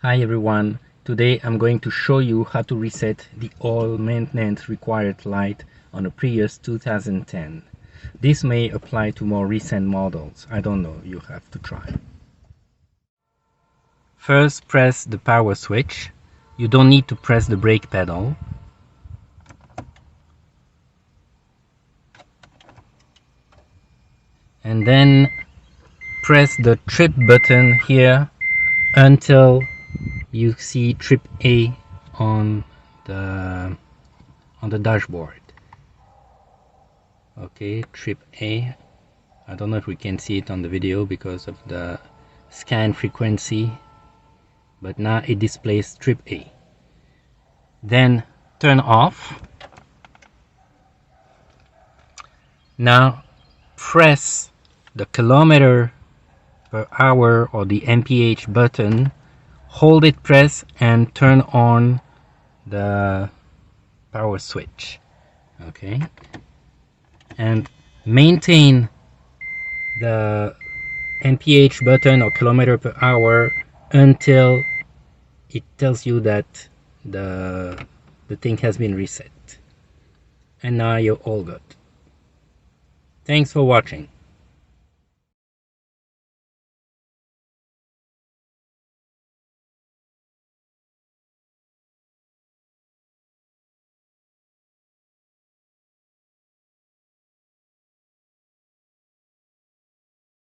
Hi everyone, today I'm going to show you how to reset the oil maintenance required light on a Prius 2010. This may apply to more recent models, I don't know, you have to try. First press the power switch. You don't need to press the brake pedal. And then press the trip button here until you see trip A on the dashboard. Okay, trip A. I don't know if we can see it on the video because of the scan frequency, but now it displays trip A. Then turn off. Now press the kilometer per hour or the mph button, hold it pressed and turn on the power switch. Okay, and maintain the mph button or kilometer per hour until it tells you that the thing has been reset. And now you're all good. Thanks for watching.